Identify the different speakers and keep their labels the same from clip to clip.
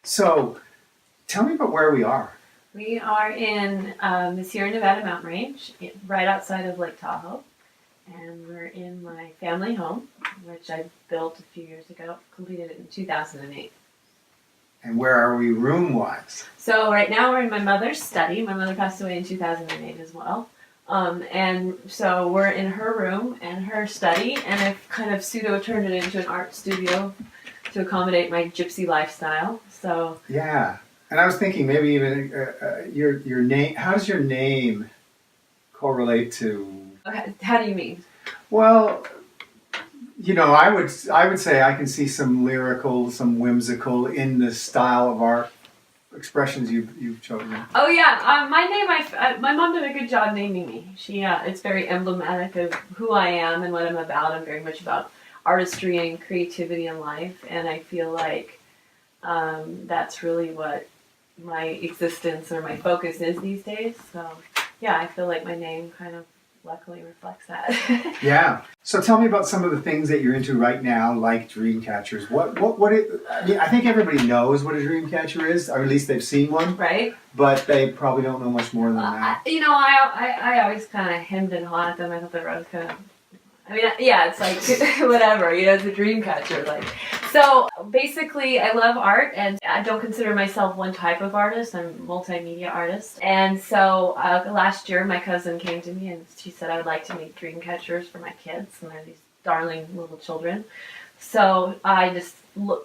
Speaker 1: So, tell me about where we are.
Speaker 2: We are in the Sierra Nevada mountain range, right outside of Lake Tahoe. And we're in my family home, which I built a few years ago, completed it in 2008.
Speaker 1: And where are we room-wise?
Speaker 2: So right now we're in my mother's study. My mother passed away in 2008 as well. And so we're in her room and her study, and I've kind of pseudo-turned it into an art studio to accommodate my gypsy lifestyle. So
Speaker 1: yeah, and I was thinking maybe even your name. How does your name correlate to?
Speaker 2: How do you mean?
Speaker 1: Well, I would say I can see some lyrical, some whimsical in the style of art expressions you've chosen.
Speaker 2: Oh yeah, my name. My mom did a good job naming me. It's very emblematic of who I am and what I'm about. I'm very much about artistry and creativity in life, and I feel like that's really what my existence or my focus is these days. So yeah, I feel like my name kind of luckily reflects that.
Speaker 1: Yeah. So tell me about some of the things that you're into right now, like dream catchers. I think everybody knows what a dream catcher is, or at least they've seen one.
Speaker 2: Right.
Speaker 1: But they probably don't know much more than that.
Speaker 2: I always kind of hemmed and hawed at them. I thought they were always kind of. I mean, yeah, it's like whatever, it's a dream catcher. So basically, I love art, and I don't consider myself one type of artist. I'm a multimedia artist, and so last year, my cousin came to me and she said I would like to make dream catchers for my kids, and they're these darling little children. So I just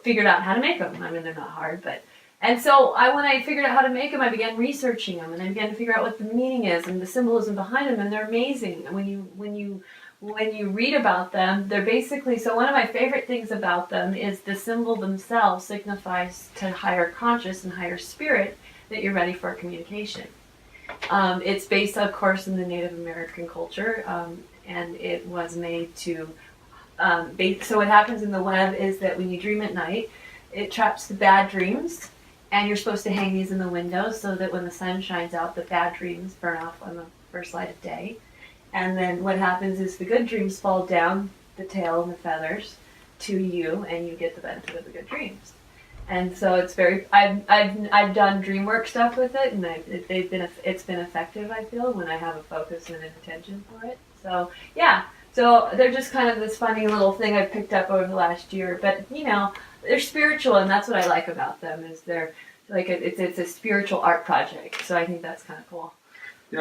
Speaker 2: figured out how to make them. I mean, they're not hard, but. And so when I figured out how to make them, I began researching them, and I began to figure out what the meaning is and the symbolism behind them, and they're amazing. And when you read about them, they're basically, so one of my favorite things about them is the symbol themselves signifies to higher conscious and higher spirit that you're ready for communication. It's based, of course, in the Native American culture, and it was made to, so what happens in the web is that when you dream at night, it traps the bad dreams, and you're supposed to hang these in the window so that when the sun shines out, the bad dreams burn off on the first light of day. And then what happens is the good dreams fall down the tail and the feathers to you, and you get the benefit of the good dreams. And so it's very. I've done dream work stuff with it, and it's been effective. I feel when I have a focus and an intention for it. So yeah. So they're just kind of this funny little thing I've picked up over the last year. But they're spiritual, and that's what I like about them. Is they're like it's a spiritual art project. So I think that's kind of cool.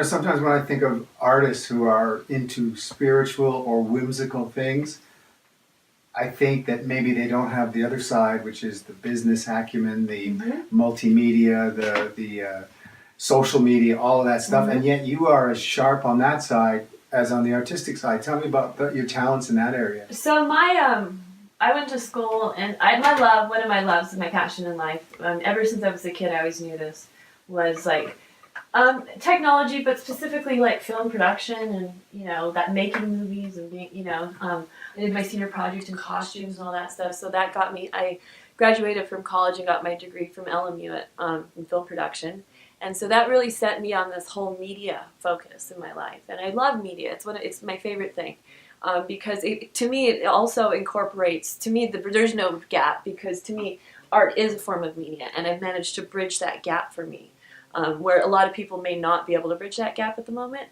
Speaker 1: Sometimes when I think of artists who are into spiritual or whimsical things, I think that maybe they don't have the other side, which is the business acumen, the multimedia, the social media, all of that stuff. And yet you are as sharp on that side as on the artistic side. Tell me about your talents in that area.
Speaker 2: So I went to school, and one of my loves, my passion in life, ever since I was a kid, I always knew this, was like technology, but specifically like film production and, that making movies and being, I did my senior project in costumes and all that stuff. So that got me, I graduated from college and got my degree from LMU in film production. And so that really set me on this whole media focus in my life. And I love media. It's my favorite thing. Because to me, it also incorporates, there's no gap, because to me, art is a form of media, and I've managed to bridge that gap for me, where a lot of people may not be able to bridge that gap at the moment.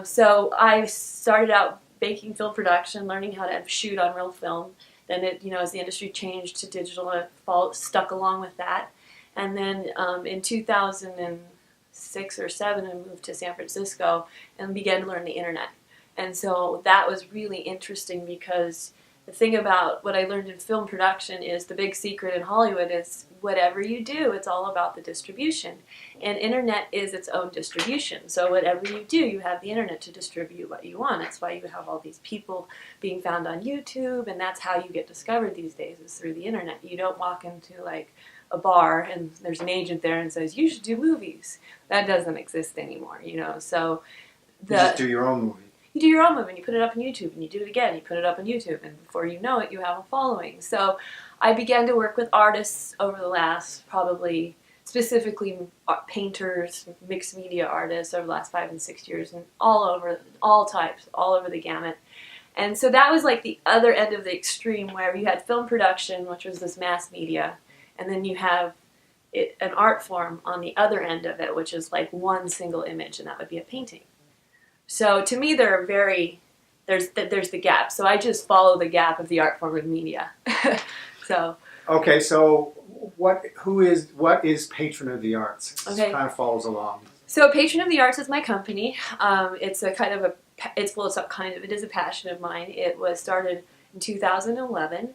Speaker 2: So I started out making film production, learning how to shoot on real film. Then as the industry changed to digital, I stuck along with that. And then in 2006 or 7, I moved to San Francisco and began to learn the internet. And so that was really interesting, because the thing about what I learned in film production is the big secret in Hollywood is whatever you do, it's all about the distribution. And internet is its own distribution. So whatever you do, you have the internet to distribute what you want. That's why you have all these people being found on YouTube, and that's how you get discovered these days, is through the internet. You don't walk into like a bar and there's an agent there and says, you should do movies. That doesn't exist anymore, So
Speaker 1: you just do your own movie.
Speaker 2: You do your own movie, and you put it up on YouTube, and you do it again, you put it up on YouTube, and before you know it, you have a following. So I began to work with artists over the last, probably specifically painters, mixed media artists over the last 5 and 6 years, and all types, all over the gamut. And so that was like the other end of the extreme, where you had film production, which was this mass media, and then you have an art form on the other end of it, which is like one single image, and that would be a painting. So to me, there's the gap. So I just follow the gap of the art form of media. So
Speaker 1: Okay, so what is Patron of the Arts?
Speaker 2: Okay.
Speaker 1: It kind of follows along.
Speaker 2: So Patron of the Arts is my company. It's a kind of a it is a passion of mine. It was started in 2011,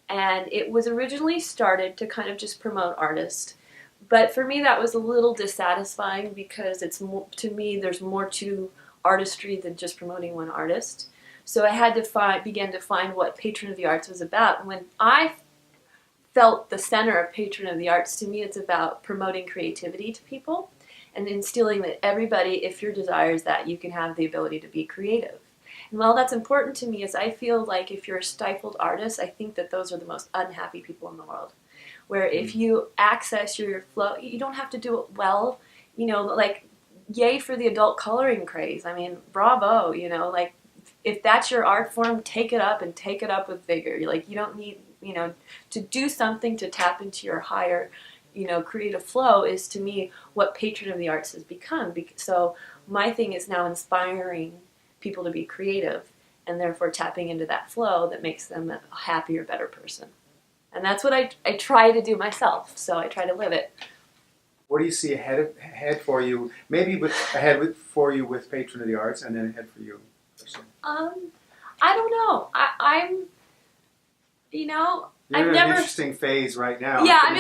Speaker 2: and it was originally started to kind of just promote artists. But for me, that was a little dissatisfying because to me, there's more to artistry than just promoting one artist. So I had to begin to find what Patron of the Arts was about. And when I felt the center of Patron of the Arts, to me, it's about promoting creativity to people and instilling that everybody, if your desire is that, you can have the ability to be creative. And while that's important to me, is I feel like if you're a stifled artist, I think that those are the most unhappy people in the world. Where if you access your flow, you don't have to do it well, like, yay for the adult coloring craze. I mean, bravo, like, if that's your art form, take it up and take it up with vigor. Like, you don't need, to do something to tap into your higher, creative flow is, to me, what Patron of the Arts has become. So my thing is now inspiring people to be creative and therefore tapping into that flow that makes them a happier, better person. And that's what I try to do myself, so I try to live it.
Speaker 1: What do you see ahead for you? Maybe for you with Patron of the Arts, and then ahead for you personally.
Speaker 2: I don't know. I'm
Speaker 1: You're in an interesting phase right now.
Speaker 2: Yeah, I'm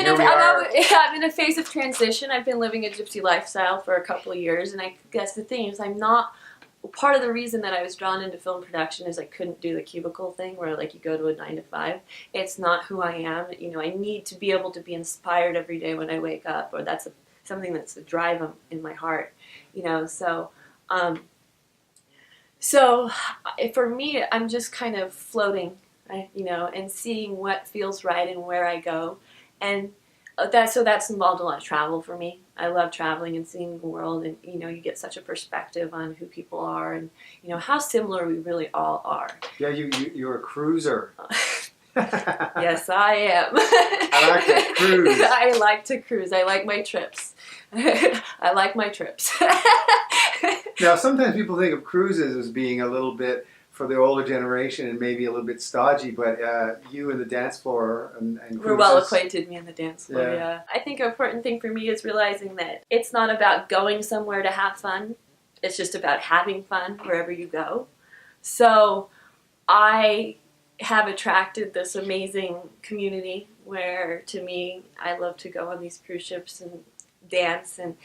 Speaker 2: in a phase of transition. I've been living a gypsy lifestyle for a couple of years, and I guess the thing is, part of the reason that I was drawn into film production is I couldn't do the cubicle thing where, like, you go to a 9 to 5. It's not who I am. I need to be able to be inspired every day when I wake up, or that's something that's a drive in my heart. So for me, I'm just kind of floating, and seeing what feels right and where I go. And that's involved a lot of travel for me. I love traveling and seeing the world, and you get such a perspective on who people are, and how similar we really all are.
Speaker 1: Yeah, you're a cruiser.
Speaker 2: Yes, I am.
Speaker 1: I like to cruise.
Speaker 2: I like to cruise. I like my trips. I like my trips.
Speaker 1: Now, sometimes people think of cruises as being a little bit, for the older generation, and maybe a little bit stodgy, but you and the dance floor and cruises.
Speaker 2: We're well acquainted, me and the dance floor, yeah. I think an important thing for me is realizing that it's not about going somewhere to have fun. It's just about having fun wherever you go. So I have attracted this amazing community where, to me, I love to go on these cruise ships and dance and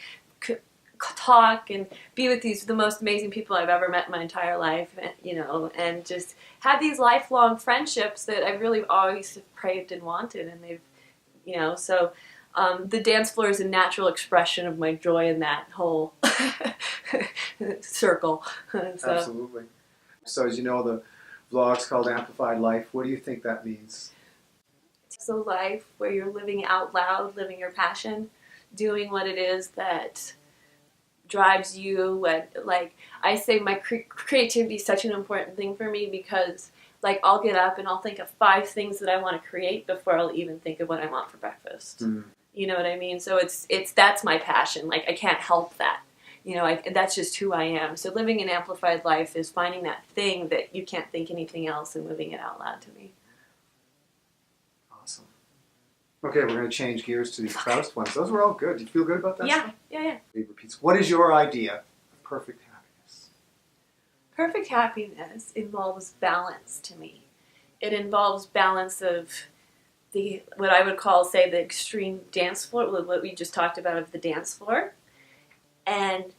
Speaker 2: talk and be with the most amazing people I've ever met in my entire life, and just have these lifelong friendships that I really always craved and wanted, and they've, so the dance floor is a natural expression of my joy in that whole circle. So.
Speaker 1: Absolutely. So, as you know, the vlog's called Amplified Life. What do you think that means?
Speaker 2: It's a life where you're living out loud, living your passion, doing what it is that drives you. Like I say, my creativity is such an important thing for me because, like, I'll get up and I'll think of 5 things that I want to create before I'll even think of what I want for breakfast. Mm. You know what I mean? So that's my passion. Like, I can't help that. That's just who I am. So living an amplified life is finding that thing that you can't think anything else and living it out loud to me.
Speaker 1: Awesome. Okay, we're going to change gears to these Proust ones. Those were all good. Did you feel good about that stuff?
Speaker 2: Yeah.
Speaker 1: It repeats. What is your idea of perfect happiness?
Speaker 2: Perfect happiness involves balance to me. It involves balance of what I would call, say, the extreme dance floor, what we just talked about of the dance floor, and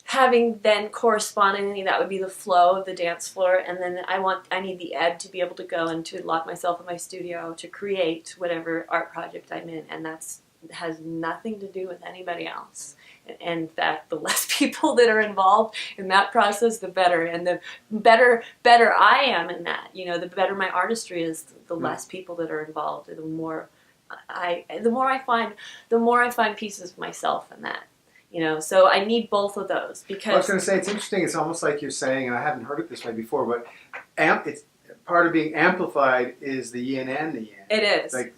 Speaker 2: having then correspondingly, that would be the flow of the dance floor, and then I need the ebb to be able to go and to lock myself in my studio to create whatever art project I'm in, and that has nothing to do with anybody else. In fact, the less people that are involved in that process, the better, and the better I am in that. The better my artistry is, the less people that are involved, and the more I find pieces of myself in that. So I need both of those because I
Speaker 1: was going to say, it's interesting. It's almost like you're saying, and I haven't heard it this way before, but it's part of being amplified is the yin and the yang.
Speaker 2: It is
Speaker 1: like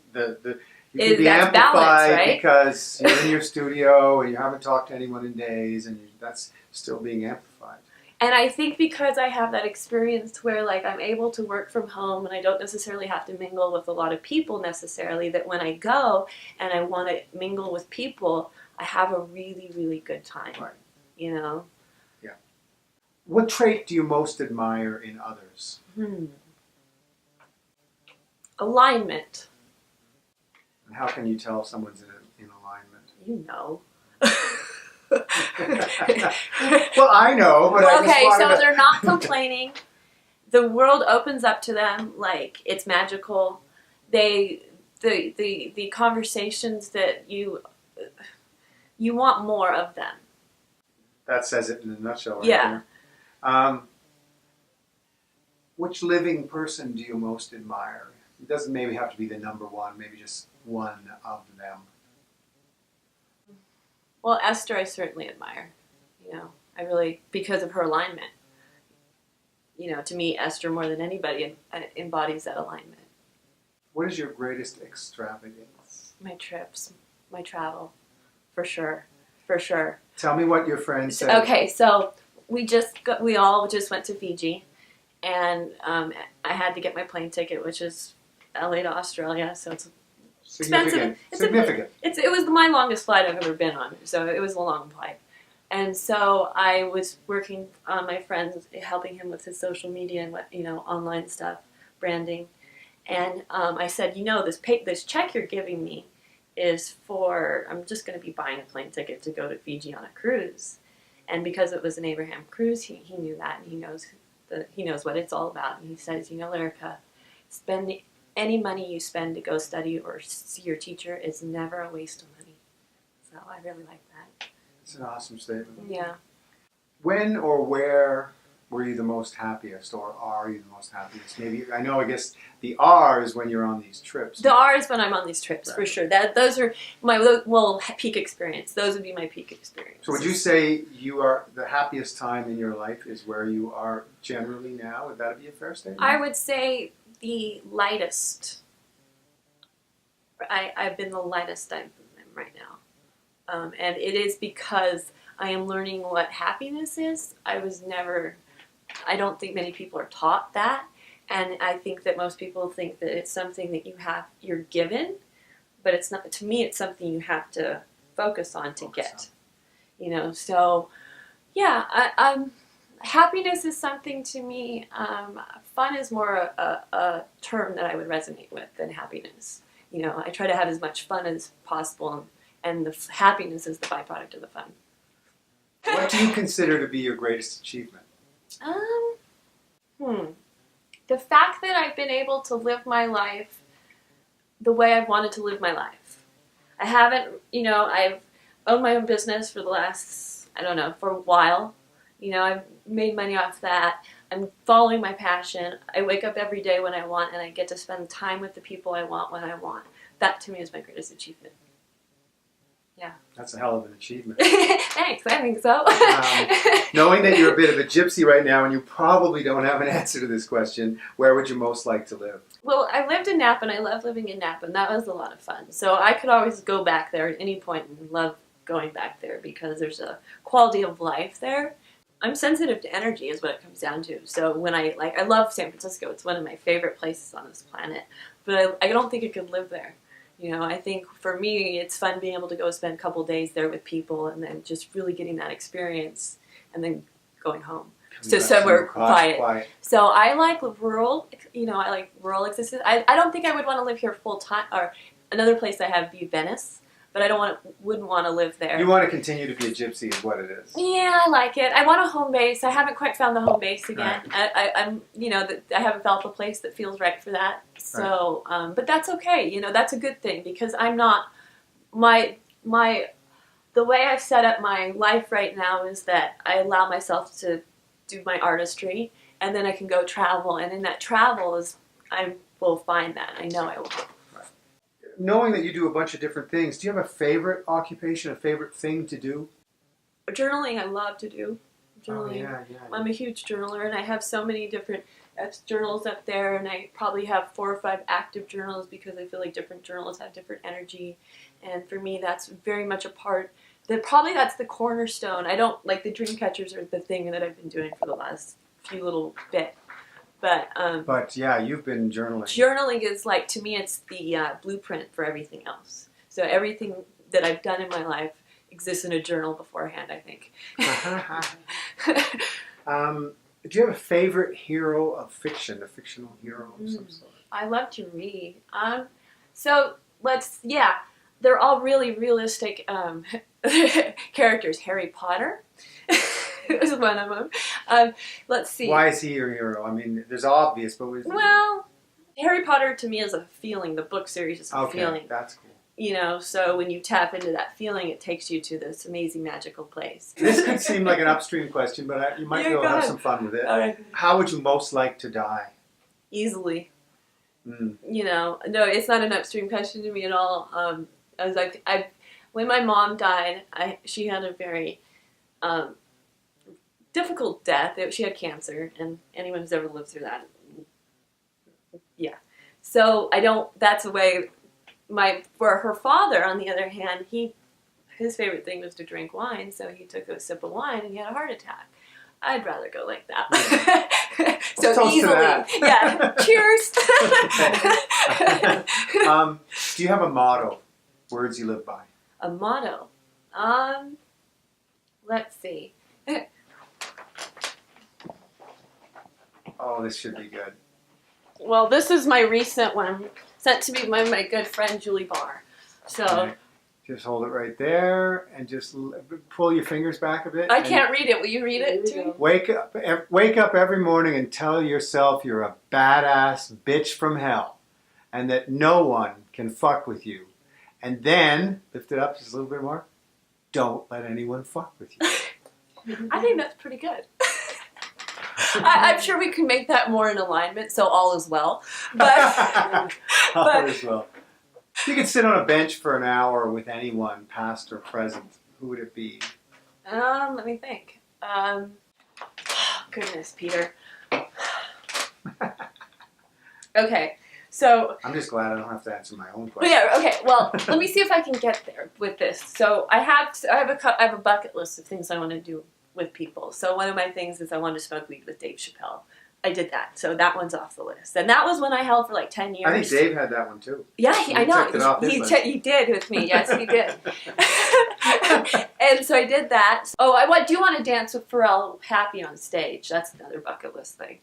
Speaker 1: You could be
Speaker 2: that's
Speaker 1: amplified
Speaker 2: balance, right?
Speaker 1: because you're in your studio and you haven't talked to anyone in days, and that's still being amplified.
Speaker 2: And I think because I have that experience where like I'm able to work from home and I don't necessarily have to mingle with a lot of people necessarily, that when I go and I want to mingle with people, I have a really, really good time.
Speaker 1: Right.
Speaker 2: You know?
Speaker 1: Yeah. What trait do you most admire in others?
Speaker 2: Alignment.
Speaker 1: And how can you tell if someone's in alignment?
Speaker 2: You know.
Speaker 1: Well, I know, but I just
Speaker 2: okay,
Speaker 1: wanted
Speaker 2: so
Speaker 1: to...
Speaker 2: they're not complaining. The world opens up to them like it's magical. The conversations that you want more of them.
Speaker 1: That says it in a nutshell right
Speaker 2: Yeah.
Speaker 1: there. Which living person do you most admire? It doesn't maybe have to be the number one, maybe just one of them.
Speaker 2: Well, Esther I certainly admire. You know, I really, because of her alignment. You know, to me, Esther more than anybody embodies that alignment.
Speaker 1: What is your greatest extravagance?
Speaker 2: My trips, my travel, for sure, for sure.
Speaker 1: Tell me what your friend said.
Speaker 2: Okay, so we all just went to Fiji, and I had to get my plane ticket, which is LA to Australia, so it's expensive.
Speaker 1: Significant.
Speaker 2: It was my longest flight I've ever been on, so it was a long flight. And so I was working on my friend's, helping him with his social media and online stuff, branding. And I said, this check you're giving me is for, I'm just going to be buying a plane ticket to go to Fiji on a cruise. And because it was an Abraham cruise, he knew that, and he knows what it's all about. And he says, Lyrica, any money you spend to go study or see your teacher is never a waste of money. So I really like that.
Speaker 1: It's an awesome statement.
Speaker 2: Yeah.
Speaker 1: When or where were you the most happiest, or are you the most happiest? Maybe, I guess the R is when you're on these trips.
Speaker 2: The R is when I'm on these trips,
Speaker 1: Right.
Speaker 2: for sure. Those are my, peak experience. Those would be my peak experience.
Speaker 1: So would you say you are the happiest time in your life is where you are generally now? Would that be a fair statement?
Speaker 2: I would say the lightest. I've been the lightest I'm right now. And it is because I am learning what happiness is. I don't think many people are taught that. And I think that most people think that it's something that you're given, but it's not. To me, it's something you have to focus on to get. So yeah, happiness is something to me. Fun is more a term that I would resonate with than happiness. I try to have as much fun as possible, and the happiness is the byproduct of the fun.
Speaker 1: What do you consider to be your greatest achievement?
Speaker 2: The fact that I've been able to live my life the way I've wanted to live my life. I haven't, I've owned my own business for the last, for a while. I've made money off that. I'm following my passion. I wake up every day when I want, and I get to spend time with the people I want when I want. That, to me, is my greatest achievement. Yeah.
Speaker 1: That's a hell of an achievement.
Speaker 2: Thanks, I think so.
Speaker 1: Knowing that you're a bit of a gypsy right now and you probably don't have an answer to this question, where would you most like to live?
Speaker 2: Well, I lived in Napa, and I love living in Napa, and that was a lot of fun. So I could always go back there at any point and love going back there because there's a quality of life there. I'm sensitive to energy is what it comes down to. So when I love San Francisco. It's one of my favorite places on this planet. But I don't think I could live there. I think for me, it's fun being able to go spend a couple days there with people and then just really getting that experience and then going home. So somewhere quiet. So I like rural, I like rural existence. I don't think I would want to live here full time. Or another place I have be Venice, but I wouldn't want to live there.
Speaker 1: You want to continue to be a gypsy is what it is.
Speaker 2: Yeah, I like it. I want a home base. I haven't quite found the home base again.
Speaker 1: Right.
Speaker 2: I haven't felt the place that feels right for that. So, but that's okay. That's a good thing because I'm not the way I've set up my life right now is that I allow myself to do my artistry, and then I can go travel. And in that travel I will find that. I know I will.
Speaker 1: Knowing that you do a bunch of different things, do you have a favorite occupation, a favorite thing to do?
Speaker 2: Journaling I love to do. Journaling.
Speaker 1: Oh, yeah.
Speaker 2: I'm a huge journaler, and I have so many different
Speaker 3: journals up there, and I probably have 4 or 5 active journals because I feel like different journals have different energy, and for me that's very much a part. That's the cornerstone. I don't like the dream catchers are the thing that I've been doing for the last few little bit, but
Speaker 1: yeah, you've been journaling.
Speaker 3: Journaling is like, to me, it's the blueprint for everything else. So everything that I've done in my life exists in a journal beforehand, I think.
Speaker 1: Do you have a favorite hero of fiction, a fictional hero of some sort?
Speaker 3: I love to read. They're all really realistic characters. Harry Potter is one of them. Let's see.
Speaker 1: Why is he your hero? I mean, there's obvious, but
Speaker 3: well, Harry Potter to me is a feeling. The book series is a feeling.
Speaker 1: Okay, that's cool.
Speaker 3: You know, so when you tap into that feeling, it takes you to this amazing, magical place.
Speaker 1: This could seem like an upstream question, but you might be able to have some fun with it.
Speaker 3: All right.
Speaker 1: How would you most like to die?
Speaker 3: Easily.
Speaker 1: Mm.
Speaker 3: You know, no, it's not an upstream question to me at all. I was like, when my mom died, she had a very difficult death. She had cancer, and anyone who's ever lived through that, yeah. So that's a way. For her father, on the other hand, his favorite thing was to drink wine, so he took a sip of wine and he had a heart attack. I'd rather go like that. So
Speaker 1: Toast
Speaker 3: easily,
Speaker 1: to that.
Speaker 3: yeah. Cheers.
Speaker 1: Do you have a motto? Words you live by?
Speaker 3: A motto. Let's see.
Speaker 1: Oh, this should be good.
Speaker 3: Well, this is my recent one, sent to me by my good friend Julie Barr. So
Speaker 1: Okay. Just hold it right there and just pull your fingers back a bit.
Speaker 3: I can't read it. Will you read it too?
Speaker 1: Wake up every morning and tell yourself you're a badass bitch from hell and that no one can fuck with you. And then, lift it up just a little bit more, don't let anyone fuck with you.
Speaker 3: I think that's pretty good. I'm sure we can make that more in alignment, so all is well. But
Speaker 1: All is well. If you could sit on a bench for an hour with anyone, past or present, who would it be?
Speaker 3: let me think. Goodness, Peter. Okay, so
Speaker 1: I'm just glad I don't have to answer my own
Speaker 3: but
Speaker 1: question.
Speaker 3: yeah, okay. Well, let me see if I can get there with this. So I have a bucket list of things I want to do with people. So one of my things is I want to smoke weed with Dave Chappelle. I did that, so that one's off the list. And that was when I held for like 10 years.
Speaker 1: I think Dave had that one too.
Speaker 3: Yeah, I know.
Speaker 1: Checked it off his list.
Speaker 3: He did with me. Yes, he did. And so I did that. Oh, I do want to dance with Pharrell Happy on stage. That's another bucket list thing.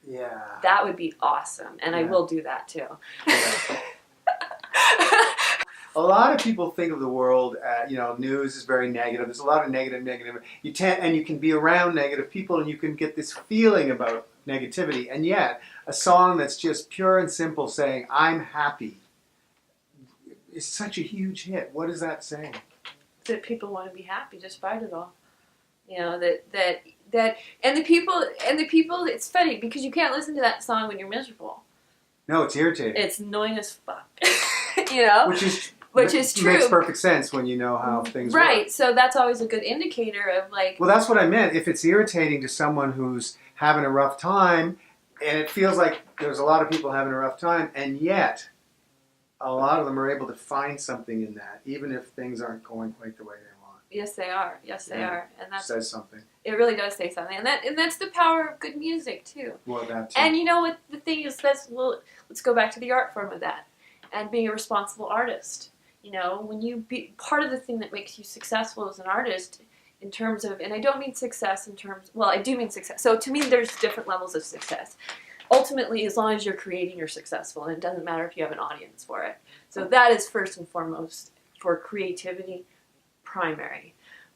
Speaker 1: Yeah.
Speaker 3: That would be awesome, and I
Speaker 1: Yeah.
Speaker 3: will do that too.
Speaker 1: Yeah. A lot of people think of the world, news is very negative. There's a lot of negative. You can be around negative people, and you can get this feeling about negativity. And yet, a song that's just pure and simple, saying "I'm happy," is such a huge hit. What is that saying?
Speaker 3: That people want to be happy despite it all. You know that and the people. It's funny because you can't listen to that song when you're miserable.
Speaker 1: No, it's irritating.
Speaker 3: It's annoying as fuck. You know, which is true.
Speaker 1: Makes perfect sense when you know how things work.
Speaker 3: Right. So that's always a good indicator of like.
Speaker 1: Well, that's what I meant. If it's irritating to someone who's having a rough time, and it feels like there's a lot of people having a rough time, and yet a lot of them are able to find something in that, even if things aren't going quite the way they want.
Speaker 3: Yes, they are. Yes, they
Speaker 1: Yeah.
Speaker 3: are, and that
Speaker 1: Says something.
Speaker 3: it really does say something, and that's the power of good music too.
Speaker 1: Well, that too.
Speaker 3: And you know what the thing is? Let's go back to the art form of that, and being a responsible artist. You know, when you be part of the thing that makes you successful as an artist, in terms of, and I don't mean success in terms. Well, I do mean success. So to me, there's different levels of success. Ultimately, as long as you're creating, you're successful, and it doesn't matter if you have an audience for it. So that is first and foremost for creativity, primary.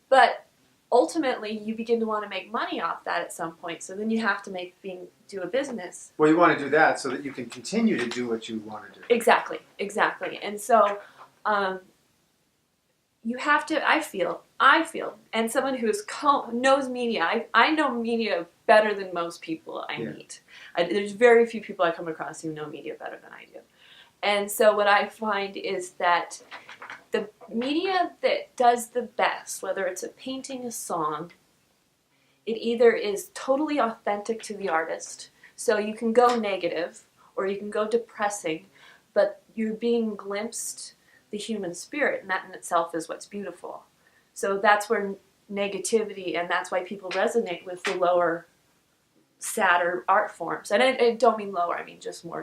Speaker 3: But ultimately, you begin to want to make money off that at some point. So then you have to do a business.
Speaker 1: Well, you want to do that so that you can continue to do what you want to do.
Speaker 3: Exactly. And so you have to. I feel, and someone who's knows media. I know media better than most people I meet. There's very few people I come across who know media better than I do. And so what I find is that the media that does the best, whether it's a painting, a song, it either is totally authentic to the artist. So you can go negative or you can go depressing, but you're being glimpsed the human spirit, and that in itself is what's beautiful. So that's where negativity, and that's why people resonate with the lower, sadder art forms. And I don't mean lower, I mean just more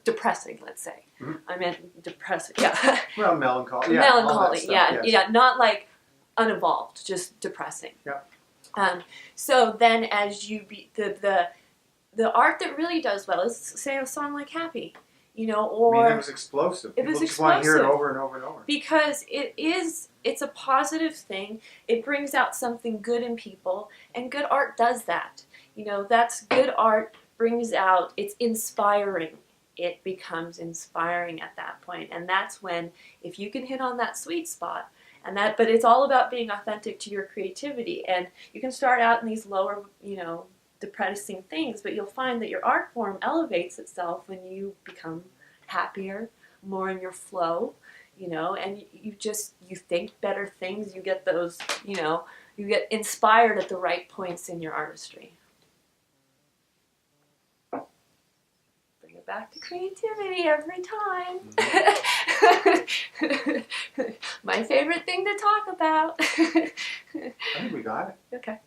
Speaker 3: depressing, let's say.
Speaker 1: Mhm.
Speaker 3: I meant depressing, yeah.
Speaker 1: Well, melancholy. Yeah, all that
Speaker 3: Melancholy,
Speaker 1: stuff,
Speaker 3: yeah,
Speaker 1: yes.
Speaker 3: yeah, not like unevolved, just depressing.
Speaker 1: Yeah.
Speaker 3: So then, as you be the art that really does well is, say, a song like Happy, you know, or
Speaker 1: I mean, it was explosive.
Speaker 3: It
Speaker 1: People
Speaker 3: was
Speaker 1: just want to hear it
Speaker 3: explosive.
Speaker 1: over and over and over.
Speaker 3: because it's a positive thing. It brings out something good in people, and good art does that. You know, that's good art brings out, it's inspiring. It becomes inspiring at that point, and that's when, if you can hit on that sweet spot, and that, but it's all about being authentic to your creativity, and you can start out in these lower, you know, depressing things, but you'll find that your art form elevates itself when you become happier, more in your flow, you know, and you think better things, you get those, you know, you get inspired at the right points in your artistry. Bring it back to creativity every time. My favorite thing to talk about.
Speaker 1: I think we got it.
Speaker 3: Okay.